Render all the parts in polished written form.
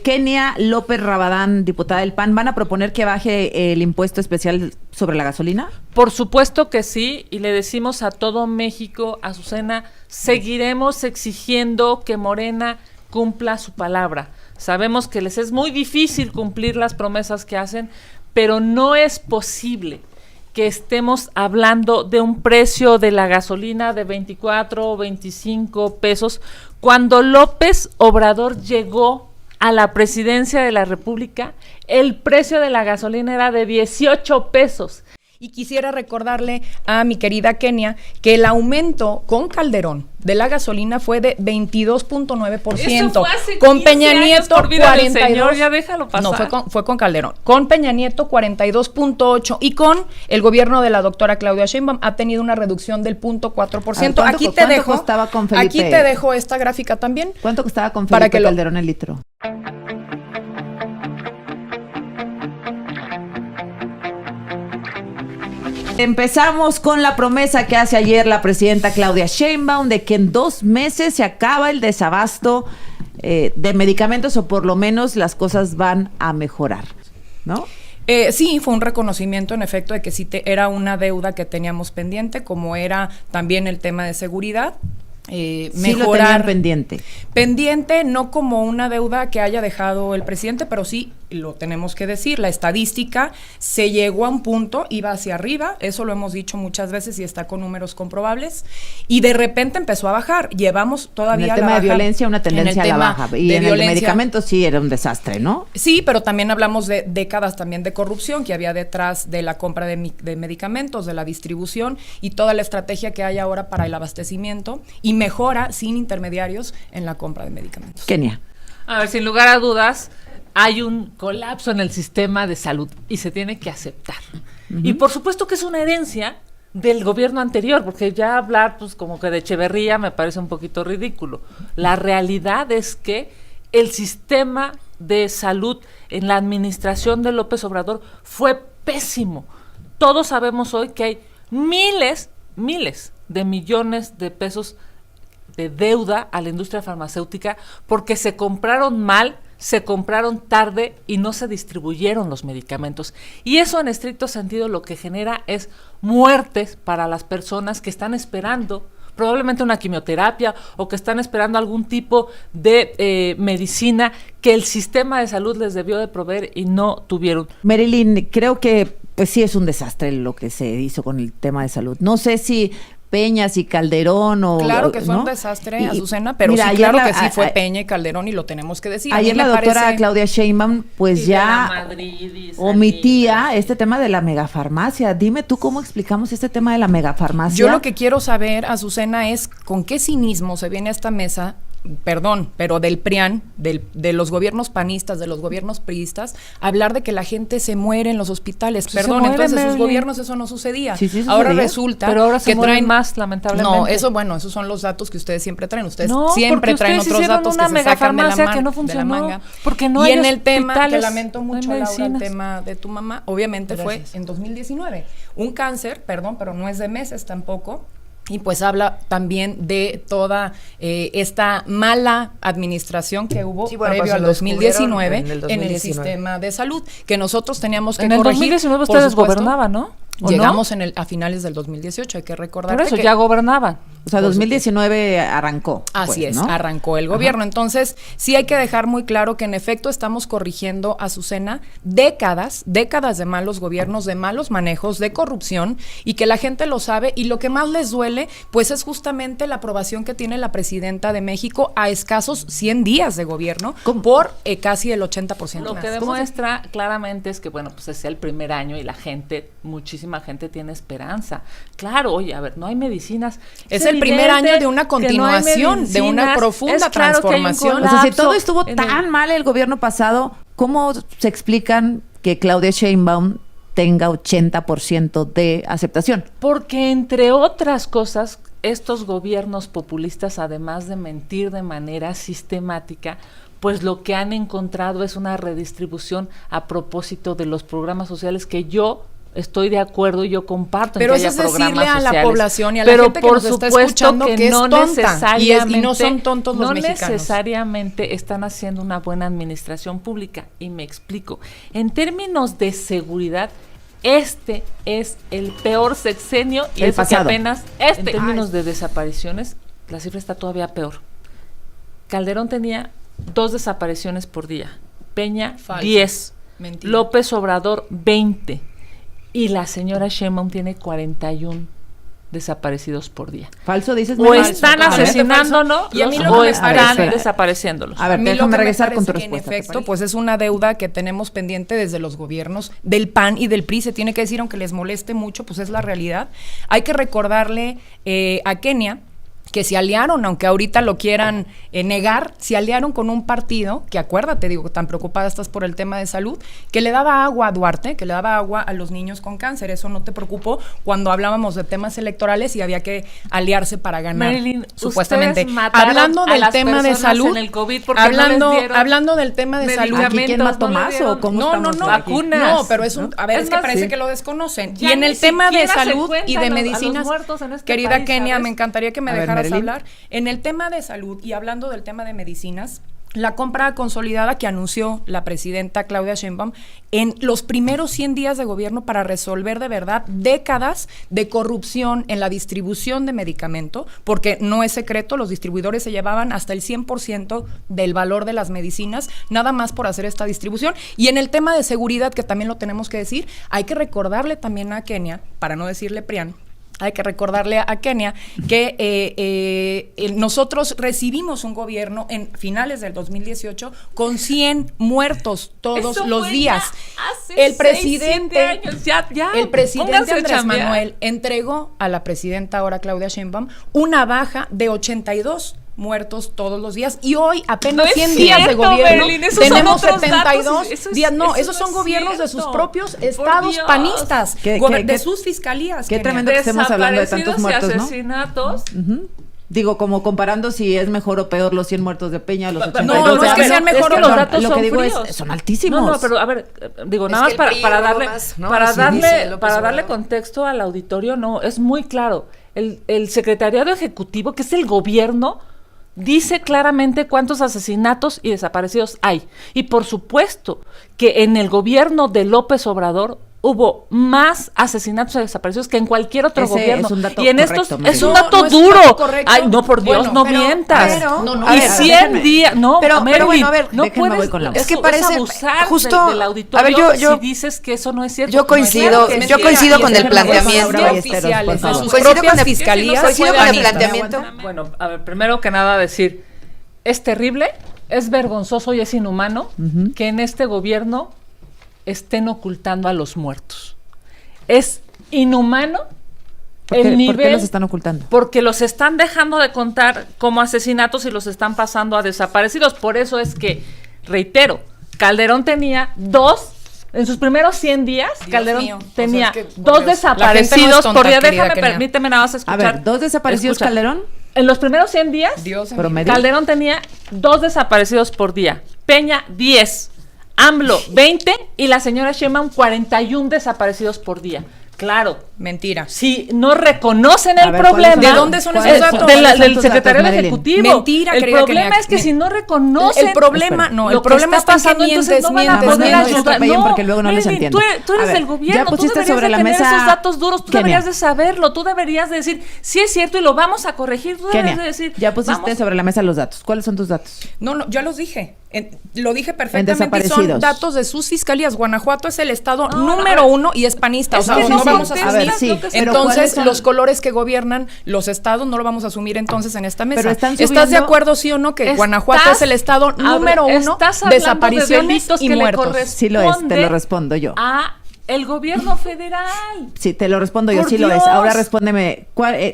Kenia López Rabadán, diputada del PAN, ¿van a proponer que baje el impuesto especial sobre la gasolina? Por supuesto que sí, y le decimos a todo México, Azucena, seguiremos exigiendo que Morena cumpla su palabra. Sabemos que les es muy difícil cumplir las promesas que hacen, pero no es posible que estemos hablando de un precio de la gasolina de 24 o 25 pesos cuando López Obrador llegó a la presidencia de la República. El precio de la gasolina era de 18 pesos. Y quisiera recordarle a mi querida Kenia que el aumento con Calderón de la gasolina fue de 22.9%. Eso fue hace con Peña Nieto, por vida del 42. Señor, ya déjalo pasar. No, fue con Calderón. Con Peña Nieto, 42.8%. Y con el gobierno de la doctora Claudia Sheinbaum ha tenido una reducción del 0.4%. ¿Cuánto costaba con Felipe? Aquí te dejo esta gráfica también. ¿Cuánto costaba con Felipe Calderón el litro? Empezamos con la promesa que hace ayer la presidenta Claudia Sheinbaum de que en 2 meses se acaba el desabasto de medicamentos, o por lo menos las cosas van a mejorar, ¿no? Sí, fue un reconocimiento en efecto de que sí era una deuda que teníamos pendiente, como era también el tema de seguridad. Sí, lo tenían pendiente, no como una deuda que haya dejado el presidente, pero sí lo tenemos que decir, la estadística se llegó a un punto, iba hacia arriba, eso lo hemos dicho muchas veces y está con números comprobables, y de repente empezó a bajar. Llevamos todavía en el tema de violencia una tendencia a la baja, y en el de medicamentos sí era un desastre, ¿no? Sí, pero también hablamos de décadas también de corrupción que había detrás de la compra de medicamentos, de la distribución y toda la estrategia que hay ahora para el abastecimiento y mejora sin intermediarios en la compra de medicamentos. Kenia. A ver, sin lugar a dudas, hay un colapso en el sistema de salud y se tiene que aceptar. Uh-huh. Y por supuesto que es una herencia del gobierno anterior, porque ya hablar pues como que de Echeverría me parece un poquito ridículo. La realidad es que el sistema de salud en la administración de López Obrador fue pésimo. Todos sabemos hoy que hay miles de millones de pesos de deuda a la industria farmacéutica porque se compraron mal, se compraron tarde y no se distribuyeron los medicamentos. Y eso en estricto sentido lo que genera es muertes para las personas que están esperando probablemente una quimioterapia o que están esperando algún tipo de medicina que el sistema de salud les debió de proveer y no tuvieron. Marilyn, creo que pues sí es un desastre lo que se hizo con el tema de salud. No sé si Peñas y Calderón o... Claro que fue, ¿no?, un desastre, Azucena, pero mira, sí, claro que sí fue Peña y Calderón y lo tenemos que decir. Ayer la doctora Claudia Sheinbaum pues ya omitía este tema de la megafarmacia. Dime tú cómo explicamos este tema de la megafarmacia. Yo lo que quiero saber, Azucena, es con qué cinismo se viene a esta mesa, perdón, pero del PRIAN, de los gobiernos panistas, de los gobiernos priistas, hablar de que la gente se muere en los hospitales. Pues perdón, entonces en sus gobiernos eso no sucedía. Sí, ahora resulta pero ahora se que traen más, lamentablemente. No, esos son los datos que ustedes siempre traen. Ustedes siempre traen otros datos que se sacan de la manga. Porque no y hay en el tema, que lamento mucho, no Laura, el tema de tu mamá, obviamente fue en 2019. Un cáncer, perdón, pero no es de meses tampoco. Y pues habla también de toda esta mala administración que hubo previo al 2019 en el sistema de salud, que nosotros teníamos que corregir. En el 2019 ustedes gobernaban, ¿no? Llegamos a finales del 2018, hay que recordar. Por eso ya gobernaban. O sea, 2019 arrancó. Así pues, es, ¿no? arrancó el gobierno. Entonces, sí hay que dejar muy claro que en efecto estamos corrigiendo, Azucena, décadas de malos gobiernos, de malos manejos, de corrupción, y que la gente lo sabe, y lo que más les duele, pues es justamente la aprobación que tiene la presidenta de México a escasos 100 días de gobierno, por casi el 80% Lo más. que demuestra claramente es que, bueno, pues es el primer año y la gente, muchísima gente tiene esperanza. Claro, oye, a ver, no hay medicinas. Es el primer año de una continuación, no de una profunda transformación. O sea, si todo estuvo tan mal el gobierno pasado, ¿cómo se explican que Claudia Sheinbaum tenga 80% de aceptación? Porque, entre otras cosas, estos gobiernos populistas, además de mentir de manera sistemática, pues lo que han encontrado es una redistribución a propósito de los programas sociales que yo estoy de acuerdo y yo comparto pero en que eso haya es decirle programas a la sociales. población y a la Pero gente que por nos está supuesto escuchando que es no tonta y no son tontos los no mexicanos. necesariamente están haciendo una buena administración pública, y me explico. En términos de seguridad, este es el peor sexenio, y El eso pasado. que apenas en términos de desapariciones, la cifra está todavía peor. Calderón tenía 2 desapariciones por día, Peña Falso. 10, Mentira. López Obrador 20, y la señora Sheinbaum tiene 41 desaparecidos por día. Falso, dices. O Marilyn? están A ver, asesinándonos Y a mí lo o que me están parece- desapareciéndolos. A ver, A mí lo déjame que me regresar con tu parece que respuesta. en efecto, pues es una deuda que tenemos pendiente desde los gobiernos del PAN y del PRI, se tiene que decir, aunque les moleste mucho, pues es la realidad. Hay que recordarle a Kenia que se aliaron, aunque ahorita lo quieran negar, se aliaron con un partido, que acuérdate, digo, tan preocupada estás por el tema de salud, que le daba agua a Duarte, que le daba agua a los niños con cáncer. Eso no te preocupó cuando hablábamos de temas electorales y había que aliarse para ganar, Marilyn, supuestamente. ustedes mataron Hablando a del las tema de personas salud, en el COVID porque no les hablando, dieron hablando del tema de salud. ¿Aquí quién mató no le más dieron- o cómo No, estamos aquí? vacunas. No, pero es un, a ver, Es es que más, parece sí. que lo desconocen. Ya Y en ni el tema de siquiera se salud y cuentan de a los medicinas, muertos en este querida país, Kenia, ¿sabes? me encantaría que me A ver, dejaras Marilyn. hablar. En el tema de salud y hablando del tema de medicinas, la compra consolidada que anunció la presidenta Claudia Sheinbaum en los primeros 100 días de gobierno para resolver de verdad décadas de corrupción en la distribución de medicamento, porque no es secreto, los distribuidores se llevaban hasta el 100% del valor de las medicinas, nada más por hacer esta distribución. Y en el tema de seguridad, que también lo tenemos que decir, hay que recordarle también a Kenia, para no decirle Prián, hay que recordarle a Kenia que nosotros recibimos un gobierno en finales del 2018 con 100 muertos todos Eso los fue días. ya hace El presidente, 6, 7 años, ya, el presidente pónganse a Andrés chambear. Manuel entregó a la presidenta ahora Claudia Sheinbaum una baja de 82 muertos todos los días y hoy apenas No es 100 días de cierto, gobierno Marilyn, esos son tenemos otros 72 datos, eso es- días, no, eso esos no son es gobiernos de sus cierto. propios Por estados Dios. panistas, ¿Qué- de sus fiscalías. qué Kenia. tremendo que estemos hablando de tantos muertos, y ¿no? asesinatos. Digo, como comparando si es mejor o peor los 100 muertos de Peña, los 82. no, no es que sean mejor es que o los peor. datos Lo que son digo fríos. es, son altísimos. No, pero a ver, digo, Es nada que más el PRI para luego darle, más, ¿no? para Así dice darle, López para darle Obrador. contexto al auditorio, no, es muy claro. El secretariado ejecutivo, que es el gobierno, dice claramente cuántos asesinatos y desaparecidos hay. Y por supuesto que en el gobierno de López Obrador hubo más asesinatos y desaparecidos que en cualquier otro Ese gobierno. es un dato y en correcto, estos Marilyn. es un No, dato no es un duro. dato correcto. Ay, no, por Dios, Bueno, no pero- mientas. pero- No, no, y a ver, 100 déjenme. días, no, Pero Marilyn, bueno, a ver, no déjenme puedes, voy con la Es que eso parece abusar justo- del auditorio a ver, yo- si dices que eso no es cierto. yo coincido- No es cierto que yo sí. coincido Y con es el que planteamiento. no es oficiales por de favor. sus Coincido propias con el- fiscalías. coincido con el panistas. planteamiento. Bueno, a ver, primero que nada decir, es terrible, es vergonzoso y es inhumano que en este gobierno estén ocultando a los muertos. Es inhumano ¿Por qué, el nivel... ¿Por qué los están ocultando? Porque los están dejando de contar como asesinatos y los están pasando a desaparecidos. Por eso es que, reitero, Calderón tenía 2... En sus primeros 100 días, Dios Calderón mío, o sea, tenía es que, por 2 Dios, la gente no es desaparecidos tonta, por día. querida Déjame, Kenia. permíteme nada más A escuchar. ver, ¿2 desaparecidos Escucha. Calderón? En los primeros 100 días, Dios Promedio. Calderón tenía 2 desaparecidos por día. Peña, 10. AMLO, 20. Y la señora Sheinbaum, 41 desaparecidos por día. Claro, Mentira. si no reconocen A el ver, problema... ¿cuáles son? ¿De dónde son ¿Cuáles esos son? datos? De ¿Cuáles son del tus secretario datos, Marilyn? ejecutivo. Mentira, el querida problema Kenia. es que si no reconocen El problema, Espera. no, lo el problema que está está en pasando, que entonces no van a mientes, poder mientes, ayudar. atropellen No, porque luego no les Marilyn, entiendo. tú eres A ver, del gobierno, ya tú pusiste deberías sobre de la tener mesa- esos datos duros, tú Kenia. deberías de saberlo, tú deberías de decir, sí es cierto y lo vamos a corregir, tú deberías Kenia, de decir, ya pusiste vamos. sobre la mesa los datos. ¿Cuáles son tus datos? No, no, ya los dije. Lo dije perfectamente. Y desaparecidos. son datos de sus fiscalías. Guanajuato es el estado No, número a ver. 1 y es panista. Es o sea, que no, no vamos a contestas asumir. lo que pero ¿cuáles Entonces, son? los colores que gobiernan los estados no lo vamos a asumir entonces en esta mesa. Pero están ¿Estás de subiendo- acuerdo, sí o no, que Estás- Guanajuato es el estado número 1 estás de hablando desapariciones delitos y que le muertos? Sí lo es, te corresponde lo respondo yo. a el gobierno federal. Sí, te lo respondo yo, Por sí lo es. Dios. Ahora respóndeme,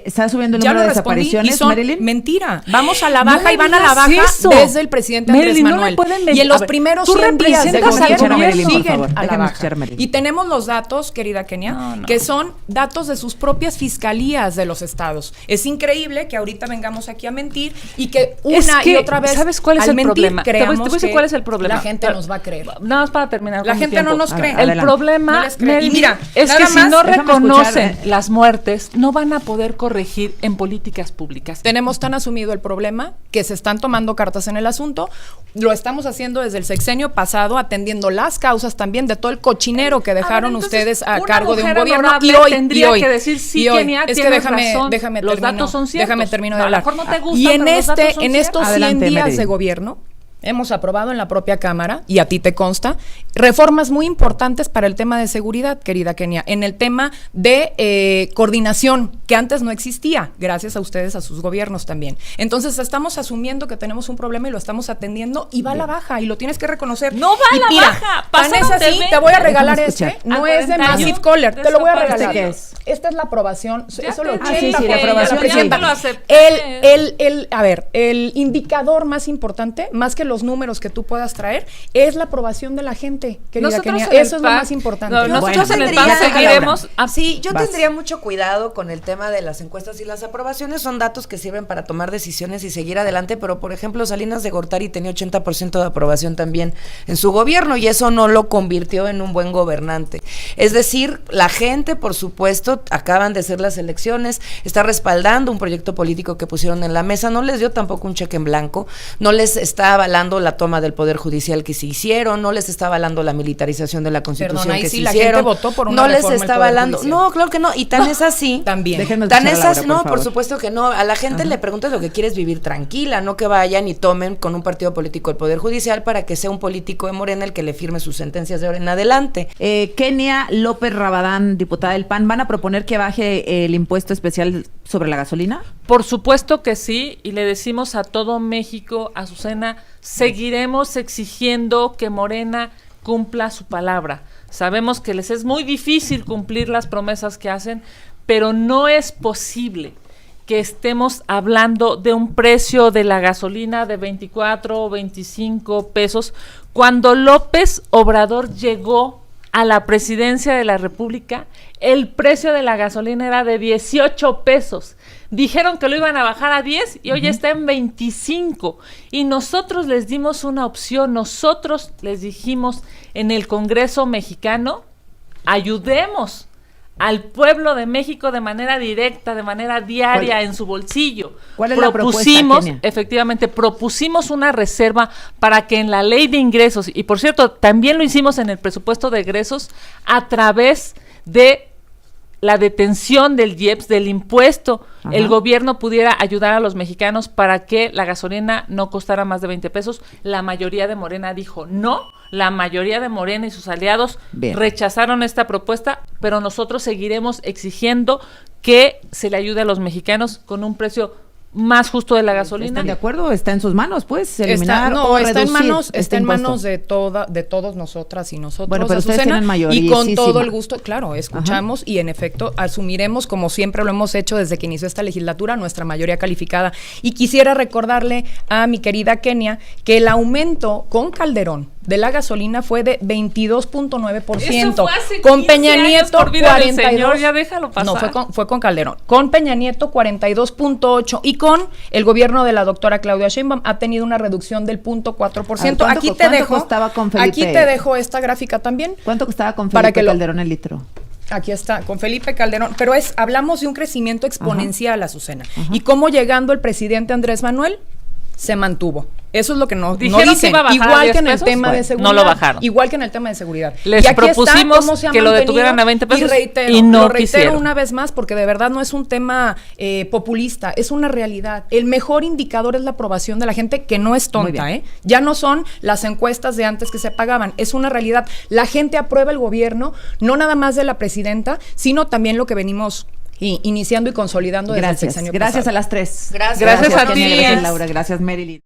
¿está subiendo el Ya número lo de respondí y desapariciones, son Marilyn? mentira. Vamos a la No baja me y van a la digas baja eso. desde el presidente Andrés Marilyn, no me Manuel. pueden Y mentir. en los A ver, primeros tú 100 días de representas al gobierno gobierno, por siguen favor. a la Déjame baja. escuchar a Marilyn. Y tenemos los datos, querida Kenia, No. que son datos de sus propias fiscalías de los estados. Es increíble que ahorita vengamos aquí a mentir y que Es una que, y otra vez ¿sabes cuál es al el mentir, problema? Te voy a creamos decir que cuál es el problema. La gente nos va a creer. Nada más para terminar La con mi gente no tiempo. nos cree. A ver, El adelante. problema No les creen. Y mira, es nada que si más, no déjame reconocen escuchar, las muertes, no van a poder corregir en políticas públicas. tenemos tan asumido el problema que se están tomando cartas en el asunto. Lo estamos haciendo desde el sexenio pasado, atendiendo las causas también de todo el cochinero que dejaron ustedes a cargo de un gobierno. Y hoy tendría que decir, sí, Kenia, es que tienes déjame razón, los termino, datos son ciertos. déjame termino de A lo hablar. mejor no te gustan, y en pero los datos son estos ciertos. 100 Adelante, días Mary. de gobierno hemos aprobado en la propia Cámara, y a ti te consta, reformas muy importantes para el tema de seguridad, querida Kenia, en el tema de coordinación, que antes no existía, gracias a ustedes, a sus gobiernos también. Entonces, estamos asumiendo que tenemos un problema y lo estamos atendiendo, y va a la baja, y lo tienes que reconocer. No va a Y la mira, baja, tan es pasaron de así, 20. te voy a regalar Déjame este, escuchar. no A es de 41 Massive Caller, te lo voy a desaparece. regalar. ¿Qué es? Esta es la aprobación, Ya eso te lo dije, sí, checa, sí, la aprobación, la presidenta. sí. Lo acepté. A ver, el indicador más importante, más que los números que tú puedas traer, es la aprobación de la gente, querida Nosotros Kenia. en el Eso es lo PAN, más importante. no, nosotros en el tendría- PAN seguiremos. Sí, yo Vas. tendría mucho cuidado con el tema de las encuestas y las aprobaciones. Son datos que sirven para tomar decisiones y seguir adelante, pero por ejemplo Salinas de Gortari tenía 80% de aprobación también en su gobierno, y eso no lo convirtió en un buen gobernante. Es decir, la gente, por supuesto, acaban de ser las elecciones, está respaldando un proyecto político que pusieron en la mesa, no les dio tampoco un cheque en blanco, no les está avalando la toma del Poder Judicial que se hicieron, no les está avalando la militarización de la Constitución Perdón, ahí que sí se la hicieron. gente votó por una no les reforma del está Poder avalando. Judicial. No, claro que no, y tan es así. También. Déjenme Tan escuchar a esas, Laura, no, por favor. supuesto que no. A la gente le preguntas lo que quieres vivir tranquila, no que vayan y tomen con un partido político el Poder Judicial para que sea un político de Morena el que le firme sus sentencias de ahora en adelante. Kenia López Rabadán, diputada del PAN, ¿van a proponer que baje el impuesto especial sobre la gasolina? Por supuesto que sí, y le decimos a todo México, Azucena, seguiremos exigiendo que Morena cumpla su palabra. Sabemos que les es muy difícil cumplir las promesas que hacen, pero no es posible que estemos hablando de un precio de la gasolina de 24 o 25 pesos cuando López Obrador llegó a la presidencia de la República. El precio de la gasolina era de 18 pesos. Dijeron que lo iban a bajar a 10 y hoy está en 25. Y nosotros les dimos una opción, nosotros les dijimos en el Congreso mexicano, ayudemos al pueblo de México de manera directa, de manera diaria, en su bolsillo. ¿Cuál es la propuesta, Kenia? Efectivamente, propusimos una reserva para que en la ley de ingresos, y por cierto, también lo hicimos en el presupuesto de egresos, a través de la detención del IEPS, del impuesto, Ajá. el gobierno pudiera ayudar a los mexicanos para que la gasolina no costara más de 20 pesos. La mayoría de Morena dijo no, la mayoría de Morena y sus aliados Bien. rechazaron esta propuesta, pero nosotros seguiremos exigiendo que se le ayude a los mexicanos con un precio más justo de la gasolina. ¿Están de acuerdo? ¿Está en sus manos, pues, eliminar o está en reducir manos, este está en impuesto? manos de todos nosotras y nosotros. Bueno, pero ustedes Azucena, tienen y mayorísima. con todo el gusto, claro, escuchamos y en efecto asumiremos, como siempre lo hemos hecho desde que inició esta legislatura, nuestra mayoría calificada. Y quisiera recordarle a mi querida Kenia que el aumento con Calderón de la gasolina fue de 22.9%. Eso fue hace Con 15 Peña años, Nieto por vida del 42. Señor, ya déjalo pasar. No, fue con Calderón. Con Peña Nieto 42.8 y con el gobierno de la doctora Claudia Sheinbaum ha tenido una reducción del 0.4%. ¿Cuánto Aquí co- te cuánto dejo. costaba con Felipe? Aquí te dejo esta gráfica también. ¿Cuánto costaba con Para Felipe que lo- Calderón el litro? Aquí está, con Felipe Calderón. Pero hablamos de un crecimiento exponencial, Azucena. Y cómo llegando el presidente Andrés Manuel se mantuvo. Eso es lo que no Dijeron que dicen. iba a bajar a Igual 10 que en el pesos. tema de Bueno, seguridad. no lo bajaron. Igual que en el tema de seguridad. Les Y aquí está propusimos cómo se ha que lo mantenido. detuvieran a 20 pesos y y no reitero quisieron. una vez más, porque de verdad no es un tema populista, es una realidad. El mejor indicador es la aprobación de la gente, que no es Muy tonta, bien. Ya no son las encuestas de antes que se pagaban, es una realidad. La gente aprueba el gobierno, no nada más de la presidenta, sino también lo que venimos iniciando y consolidando desde el Gracias. sexenio Gracias pasado. a las tres. Gracias. Gracias a Kenia, ti. gracias Laura, gracias Marilyn.